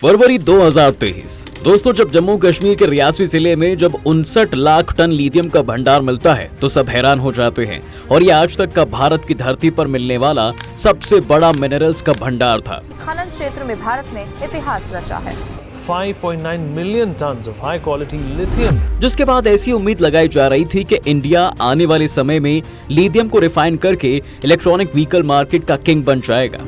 फरवरी 2023 दोस्तों, जब जम्मू कश्मीर के रियासी जिले में जब 59 लाख टन लिथियम का भंडार मिलता है तो सब हैरान हो जाते हैं। और ये आज तक का भारत की धरती पर मिलने वाला सबसे बड़ा मिनरल्स का भंडार था। खनन क्षेत्र में भारत ने इतिहास रचा है। 5.9 million tons of high quality lithium। जिसके बाद ऐसी उम्मीद लगाई जा रही थी कि इंडिया आने वाले समय में लिथियम को रिफाइन करके इलेक्ट्रॉनिक व्हीकल मार्केट का किंग बन जाएगा।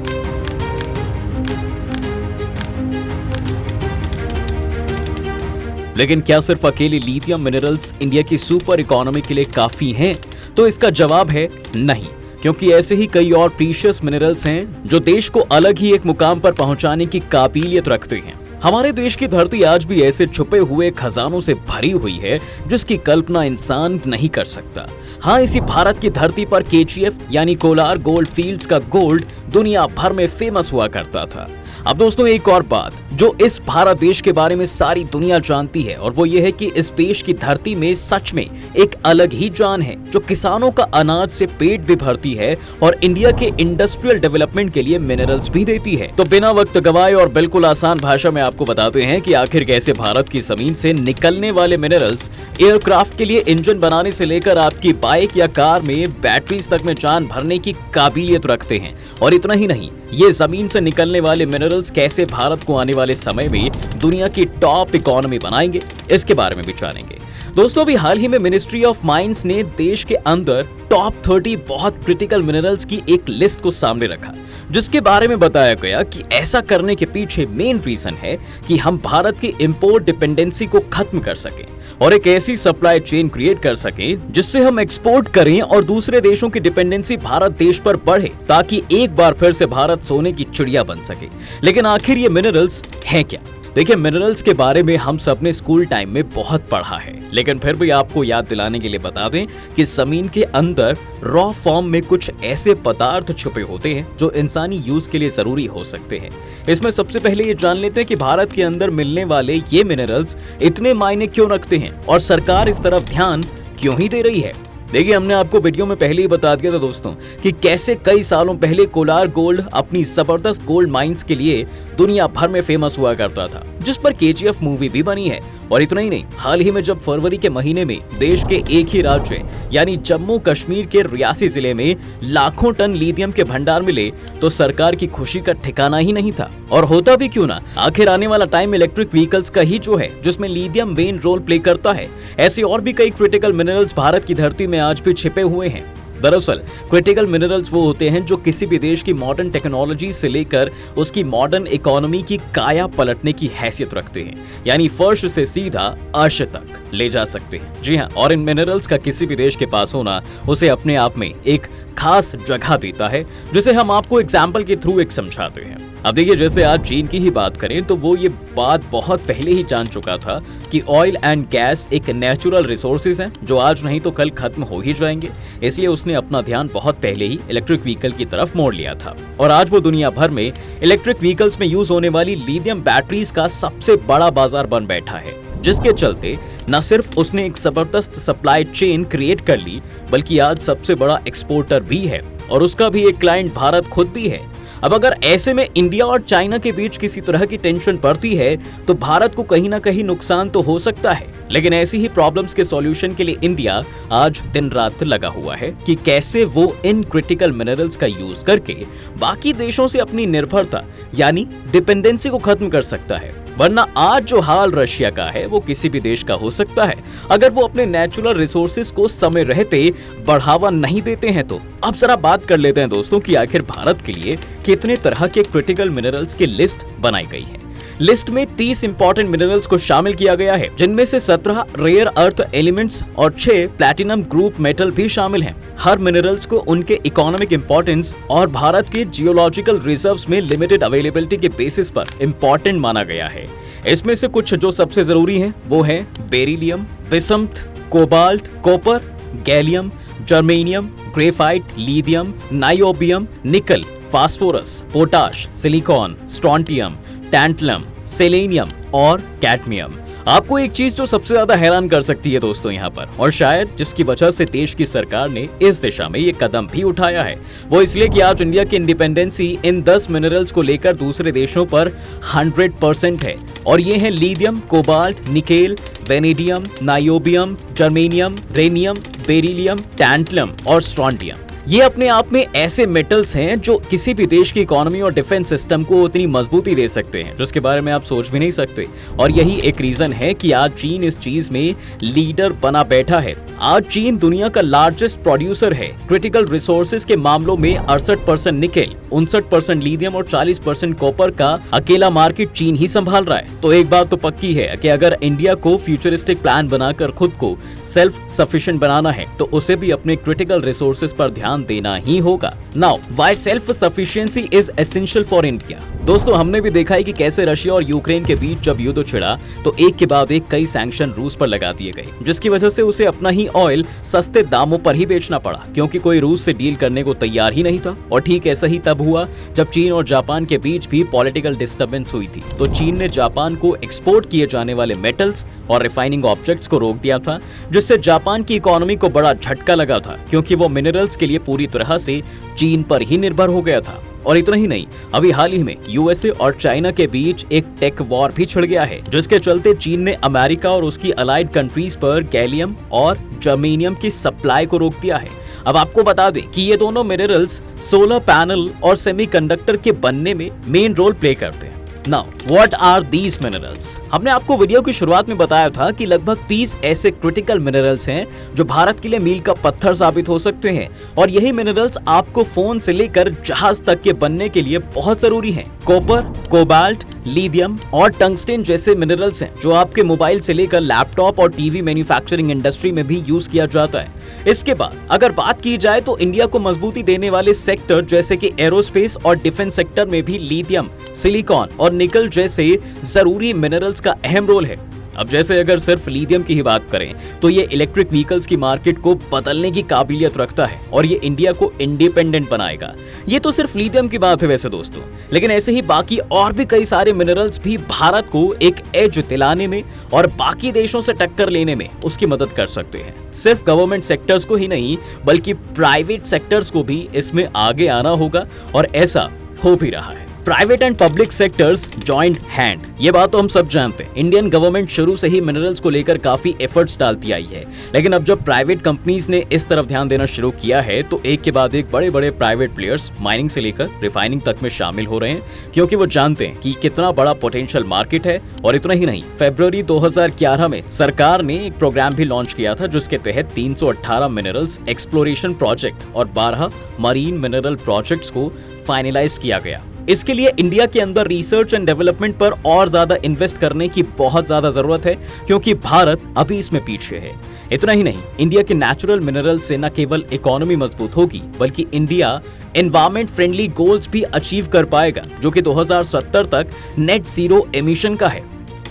लेकिन क्या सिर्फ अकेले लिथियम मिनरल्स इंडिया की सुपर इकोनॉमी के लिए काफी हैं? तो इसका जवाब है नहीं, क्योंकि ऐसे ही कई और प्रीशियस मिनरल्स हैं जो देश को अलग ही एक मुकाम पर पहुंचाने की काबिलियत रखते हैं। हमारे देश की धरती आज भी ऐसे छुपे हुए खजानों से भरी हुई है जिसकी कल्पना इंसान नहीं कर सकता। हाँ, इसी भारत की धरती पर KGF यानी कोलार गोल्ड फील्ड्स का गोल्ड दुनिया भर में फेमस हुआ करता था। अब दोस्तों, एक और बात जो इस भारत देश के बारे में सारी दुनिया जानती है और वो ये है कि इस देश की धरती में सच में एक अलग ही जान है जो किसानों का अनाज से पेट भी भरती है और इंडिया के इंडस्ट्रियल डेवलपमेंट के लिए मिनरल्स भी देती है। तो बिना वक्त गवाए और बिल्कुल आसान भाषा में आपको बताते हैं कि आखिर कैसे भारत की जमीन से निकलने वाले मिनरल्स एयरक्राफ्ट के लिए इंजन बनाने से लेकर आपकी बाइक या कार में बैटरीज तक में जान भरने की काबिलियत रखते हैं। और इतना ही नहीं, ये जमीन से निकलने वाले मिनरल्स कैसे भारत को आने वाले समय में दुनिया की टॉप इकोनॉमी बनाएंगे, इसके बारे में भी जानेंगे। दोस्तों, अभी हाल ही में मिनिस्ट्री ऑफ माइंस ने देश के अंदर टॉप 30 बहुत क्रिटिकल मिनरल्स की एक लिस्ट को सामने रखा, जिसके बारे में बताया गया कि ऐसा करने के पीछे मेन रीजन है कि हम भारत की इंपोर्ट डिपेंडेंसी को खत्म कर सकें और एक ऐसी सप्लाई चेन क्रिएट कर सकें जिससे हम एक्सपोर्ट करें और दूसरे देशों की डिपेंडेंसी भारत देश पर बढ़े, ताकि एक बार फिर से भारत सोने की चिड़िया बन सके। लेकिन आखिर ये मिनरल्स हैं क्या? देखिए, मिनरल्स के बारे में हम सबने स्कूल टाइम में बहुत पढ़ा है, लेकिन फिर भी आपको याद दिलाने के लिए बता दें कि जमीन के अंदर रॉ फॉर्म में कुछ ऐसे पदार्थ छुपे होते हैं जो इंसानी यूज के लिए जरूरी हो सकते हैं। इसमें सबसे पहले ये जान लेते हैं कि भारत के अंदर मिलने वाले ये मिनरल्स इतने मायने क्यों रखते हैं और सरकार इस तरफ ध्यान क्यों ही दे रही है। देखिए, हमने आपको वीडियो में पहले ही बता दिया था दोस्तों कि कैसे कई सालों पहले कोलार गोल्ड अपनी जबरदस्त गोल्ड माइंस के लिए दुनिया भर में फेमस हुआ करता था, जिस पर KGF मूवी भी बनी है। और इतना ही नहीं, हाल ही में जब फरवरी के महीने में देश के एक ही राज्य यानी जम्मू कश्मीर के रियासी जिले में लाखों टन लिथियम के भंडार मिले तो सरकार की खुशी का ठिकाना ही नहीं था। और होता भी क्यों ना, आखिर आने वाला टाइम इलेक्ट्रिक व्हीकल्स का ही जो है, जिसमें लिथियम मेन रोल प्ले करता है। ऐसे और भी कई क्रिटिकल मिनरल्स भारत की धरती में आज भी छिपे हुए हैं। दरअसल क्रिटिकल मिनरल्स वो होते हैं जो किसी भी देश की मॉडर्न टेक्नोलॉजी से लेकर उसकी मॉडर्न इकोनॉमी की काया पलटने की हैसियत रखते हैं, यानी फर्श से सीधा अर्श तक ले जा सकते हैं। जी हाँ, और इन मिनरल्स का किसी भी देश के पास होना उसे अपने आप में एक खास जगह देता है, जिसे हम आपको एग्जाम्पल के थ्रू एक समझाते हैं। अब देखिए, जैसे आज चीन की ही बात करें तो वो ये बात बहुत पहले ही जान चुका था कि ऑयल एंड गैस एक नेचुरल रिसोर्सेज हैं जो आज नहीं तो कल खत्म हो ही जाएंगे। इसलिए उसने अपना ध्यान बहुत पहले ही इलेक्ट्रिक व्हीकल की तरफ मोड़ लिया था और आज वो दुनिया भर में इलेक्ट्रिक व्हीकल्स में यूज होने वाली लिथियम बैटरीज का सबसे बड़ा बाजार बन बैठा है, जिसके चलते न सिर्फ उसने एक जबरदस्त सप्लाई चेन क्रिएट कर ली, बल्कि आज सबसे बड़ा एक्सपोर्टर भी है और उसका भी एक क्लाइंट भारत खुद भी है। अब अगर ऐसे में इंडिया और चाइना के बीच किसी तरह की टेंशन बढ़ती है तो भारत को कहीं ना कहीं नुकसान तो हो सकता है। लेकिन ऐसी ही प्रॉब्लम्स के सॉल्यूशन के लिए इंडिया आज दिन रात लगा हुआ है कि कैसे वो इन क्रिटिकल मिनरल्स का यूज करके बाकी देशों से अपनी निर्भरता यानी डिपेंडेंसी को खत्म कर सकता है। वरना आज जो हाल रशिया का है वो किसी भी देश का हो सकता है अगर वो अपने नेचुरल रिसोर्सेज को समय रहते बढ़ावा नहीं देते हैं। तो अब जरा बात कर लेते हैं दोस्तों कि आखिर भारत के लिए कितने तरह के क्रिटिकल मिनरल्स की लिस्ट बनाई गई है। लिस्ट में 30 इंपॉर्टेंट मिनरल्स को शामिल किया गया है, जिनमें से 17 रेयर अर्थ एलिमेंट्स और 6 प्लैटिनम ग्रुप मेटल भी शामिल हैं। हर मिनरल्स को उनके इकोनॉमिक इंपॉर्टेंस और भारत के जियोलॉजिकल रिजर्व्स में लिमिटेड अवेलेबिलिटी के बेसिस पर इंपॉर्टेंट माना गया है। इसमें से कुछ जो सबसे जरूरी हैं वो है beryllium, bismuth, cobalt, copper, gallium, germanium, graphite, lithium, niobium, nickel, phosphorus, potash, silicon, strontium, tantalum, selenium और कैडमियम। आपको एक चीज जो सबसे ज्यादा हैरान कर सकती है दोस्तों यहाँ पर, और शायद जिसकी वजह से देश की सरकार ने इस दिशा में ये कदम भी उठाया है, वो इसलिए कि आज इंडिया की इंडिपेंडेंसी इन 10 मिनरल्स को लेकर दूसरे देशों पर 100% है। और ये हैं lithium, cobalt, nickel, vanadium, niobium, germanium, rhenium, beryllium, tantalum और स्ट्रोंडियम। ये अपने आप में ऐसे मेटल्स हैं जो किसी भी देश की इकोनॉमी और डिफेंस सिस्टम को उतनी मजबूती दे सकते हैं जिसके बारे में आप सोच भी नहीं सकते। और यही एक रीजन है कि आज चीन इस चीज में लीडर बना बैठा है। आज चीन दुनिया का लार्जेस्ट प्रोड्यूसर है। क्रिटिकल रिसोर्सेज के मामलों में 68% निकेल, 59% लिथियम और 40% कॉपर का अकेला मार्केट चीन ही संभाल रहा है। तो एक बात तो पक्की है कि अगर इंडिया को फ्यूचरिस्टिक प्लान बनाकर खुद को सेल्फ सफिशिएंट बनाना है तो उसे भी अपने क्रिटिकल रिसोर्सेज पर ध्यान देना ही होगा। Now why self sufficiency is essential for India. दोस्तों, हमने भी देखा है कि कैसे रशिया और यूक्रेन के बीच जब युद्ध छिड़ा तो एक के बाद एक कई सैंक्शन रूस पर लगा दिए गए, जिसकी वजह से उसे अपना ही ऑयल सस्ते दामों पर ही बेचना पड़ा क्योंकि कोई रूस से डील करने को तैयार ही नहीं था। और ठीक ऐसा ही तब हुआ जब चीन और जापान के बीच भी पॉलिटिकल डिस्टर्बेंस हुई थी। तो चीन ने जापान को एक्सपोर्ट किए जाने वाले मेटल्स और रिफाइनिंग ऑब्जेक्ट्स को रोक दिया था, जिससे जापान की इकोनॉमी को बड़ा झटका लगा था क्योंकि वो मिनरल्स के लिए पूरी तरह से चीन पर ही निर्भर हो गया था। और इतना ही नहीं, अभी हाल ही में यूएसए और चाइना के बीच एक टेक वॉर भी छिड़ गया है, जिसके चलते चीन ने अमेरिका और उसकी अलाइड कंट्रीज पर गैलियम और जर्मेनियम की सप्लाई को रोक दिया है। अब आपको बता दें कि ये दोनों मिनरल्स सोलर पैनल और सेमीकंडक्टर के बनने में मेन रोल प्ले करते हैं। Now, what are these minerals? हमने आपको वीडियो की शुरुआत में बताया था कि लगभग 30 ऐसे क्रिटिकल मिनरल्स हैं जो भारत के लिए मील का पत्थर साबित हो सकते हैं। और यही मिनरल्स आपको फोन से लेकर जहाज तक के बनने के लिए बहुत जरूरी हैं। कॉपर, कोबाल्ट, लिथियम और टंगस्टन जैसे मिनरल्स हैं जो आपके मोबाइल से लेकर लैपटॉप और टीवी मैन्युफैक्चरिंग इंडस्ट्री में भी यूज किया जाता है। इसके बाद अगर बात की जाए तो इंडिया को मजबूती देने वाले सेक्टर जैसे कि एरोस्पेस और डिफेंस सेक्टर में भी लिथियम, सिलिकॉन और निकल जैसे जरूरी मिनरल्स का अहम रोल है। अब जैसे अगर सिर्फ लिथियम की ही बात करें तो ये इलेक्ट्रिक व्हीकल्स की मार्केट को बदलने की काबिलियत रखता है और ये इंडिया को इंडिपेंडेंट बनाएगा। ये तो सिर्फ लिथियम की बात है वैसे दोस्तों, लेकिन ऐसे ही बाकी और भी कई सारे मिनरल्स भी भारत को एक एज दिलाने में और बाकी देशों से टक्कर लेने में उसकी मदद कर सकते हैं। सिर्फ गवर्नमेंट सेक्टर्स को ही नहीं बल्कि प्राइवेट सेक्टर्स को भी इसमें आगे आना होगा और ऐसा हो भी रहा है। Private and public sectors joint hand, ये बात तो हम सब जानते हैं। इंडियन गवर्नमेंट शुरू से ही मिनरल्स को लेकर काफी एफर्ट्स डालती आई है, लेकिन अब जब प्राइवेट कंपनीज ने इस तरफ ध्यान देना शुरू किया है तो एक के बाद एक बड़े बड़े प्राइवेट प्लेयर्स माइनिंग से लेकर रिफाइनिंग तक में शामिल हो रहे हैं क्योंकि वो जानते हैं कि कितना बड़ा पोटेंशियल मार्केट है। और इतना ही नहीं, फरवरी 2011 में सरकार ने एक प्रोग्राम भी लॉन्च किया था जिसके तहत 318 मिनरल्स एक्सप्लोरेशन प्रोजेक्ट और 12 मरीन मिनरल प्रोजेक्ट्स को फाइनलाइज किया गया। इसके लिए इंडिया के अंदर रिसर्च एंड डेवलपमेंट पर और ज्यादा इन्वेस्ट करने की बहुत ज्यादा जरूरत है क्योंकि भारत अभी इसमें पीछे है। इतना ही नहीं, इंडिया के नेचुरल मिनरल से न केवल इकोनॉमी मजबूत होगी बल्कि इंडिया एनवायरमेंट फ्रेंडली गोल्स भी अचीव कर पाएगा जो कि 2070 तक नेट जीरो एमिशन का है।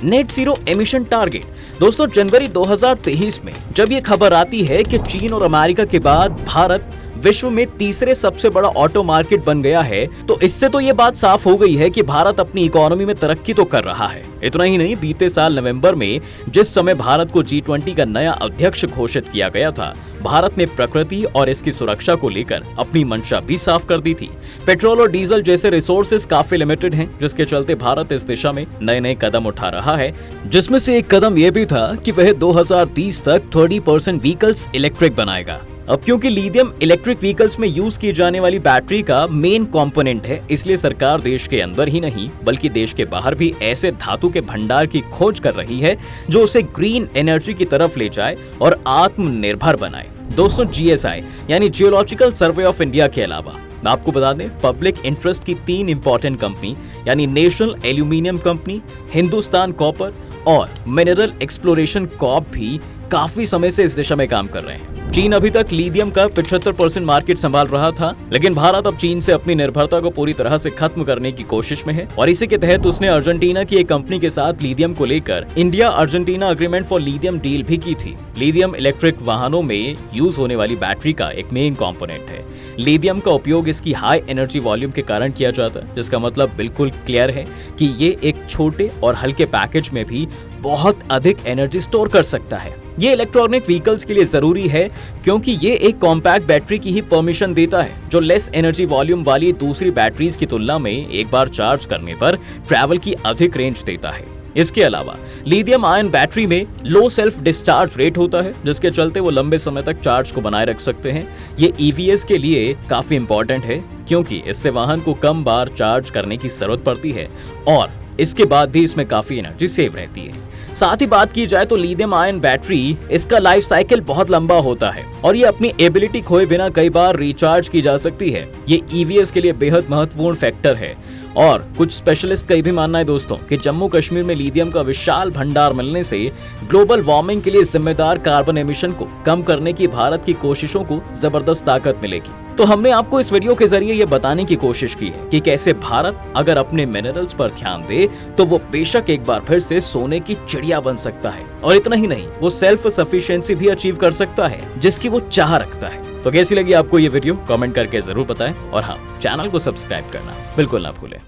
नेट जीरो एमिशन टारगेट दोस्तों, जनवरी 2023 में जब ये खबर आती है कि चीन और अमेरिका के बाद भारत विश्व में तीसरे सबसे बड़ा ऑटो मार्केट बन गया है तो इससे तो ये बात साफ हो गई है कि भारत अपनी इकोनॉमी में तरक्की तो कर रहा है। इतना ही नहीं, बीते साल नवंबर में जिस समय भारत को G20 का नया अध्यक्ष घोषित किया गया था, भारत ने प्रकृति और इसकी सुरक्षा को लेकर अपनी मंशा भी साफ कर दी थी। पेट्रोल और डीजल जैसे रिसोर्सेज काफी लिमिटेड हैं, जिसके चलते भारत इस दिशा में नए नए कदम उठा रहा है, जिसमें से एक कदम यह भी था कि वह 2030 तक 30% व्हीकल्स इलेक्ट्रिक बनाएगा। अब क्योंकि लिथियम इलेक्ट्रिक व्हीकल्स में यूज की जाने वाली बैटरी का मेन कंपोनेंट है, इसलिए सरकार देश के अंदर ही नहीं बल्कि देश के बाहर भी ऐसे धातु के भंडार की खोज कर रही है जो उसे ग्रीन एनर्जी की तरफ ले जाए और आत्मनिर्भर बनाए। दोस्तों, GSI यानी जियोलॉजिकल सर्वे ऑफ इंडिया के अलावा मैं आपको बता दें, पब्लिक इंटरेस्ट की 3 इंपॉर्टेंट कंपनी यानी national aluminium company, Hindustan copper और मिनरल एक्सप्लोरेशन कॉर्प भी काफी समय से इस दिशा में काम कर रहे हैं। चीन अभी तक लिथियम का 75% मार्केट संभाल रहा था, लेकिन भारत अब चीन से अपनी निर्भरता को पूरी तरह से खत्म करने की कोशिश में है और इसी के तहत उसने अर्जेंटीना की एक कंपनी के साथ लिथियम को लेकर India Argentina agreement for lithium deal भी की थी। लिथियम इलेक्ट्रिक वाहनों में यूज होने वाली बैटरी का एक मेन कंपोनेंट है। लिथियम का उपयोग इसकी हाई एनर्जी वॉल्यूम के कारण किया जाता है, जिसका मतलब बिल्कुल क्लियर है कि ये एक छोटे और हल्के पैकेज में भी बहुत अधिक एनर्जी स्टोर कर सकता है। ये इलेक्ट्रॉनिक व्हीकल्स के लिए जरूरी है क्योंकि ये एक कॉम्पैक्ट बैटरी की ही परमिशन देता है, जो लेस एनर्जी वॉल्यूम वाली दूसरी बैटरीज की तुलना में एक बार चार्ज करने पर ट्रैवल की अधिक रेंज देता है। इसके अलावा लिथियम आयन बैटरी में लो सेल्फ डिस्चार्ज रेट होता है, जिसके चलते वो लंबे समय तक चार्ज को बनाए रख सकते हैं। ये ईवीएस के लिए काफी इंपॉर्टेंट है क्योंकि इससे वाहन को कम बार चार्ज करने की जरूरत पड़ती है और इसके बाद भी इसमें काफी एनर्जी सेव रहती है। साथ ही बात की जाए तो लिथियम आयन बैटरी, इसका लाइफ साइकिल बहुत लंबा होता है और ये अपनी एबिलिटी खोए बिना कई बार रिचार्ज की जा सकती है। ये ईवीएस के लिए बेहद महत्वपूर्ण फैक्टर है और कुछ स्पेशलिस्ट का ये भी मानना है दोस्तों कि जम्मू कश्मीर में लिथियम का विशाल भंडार मिलने से ग्लोबल वार्मिंग के लिए जिम्मेदार कार्बन एमिशन को कम करने की भारत की कोशिशों को जबरदस्त ताकत मिलेगी। तो हमने आपको इस वीडियो के जरिए ये बताने की कोशिश की है कि कैसे भारत अगर अपने मिनरल्स पर ध्यान दे तो वो बेशक एक बार फिर से सोने की चिड़िया बन सकता है और इतना ही नहीं, वो सेल्फ सफिशिएंसी भी अचीव कर सकता है जिसकी वो चाह रखता है। तो कैसी लगी आपको ये वीडियो, कमेंट करके जरूर बताएं और हाँ, चैनल को सब्सक्राइब करना बिल्कुल ना भूलें।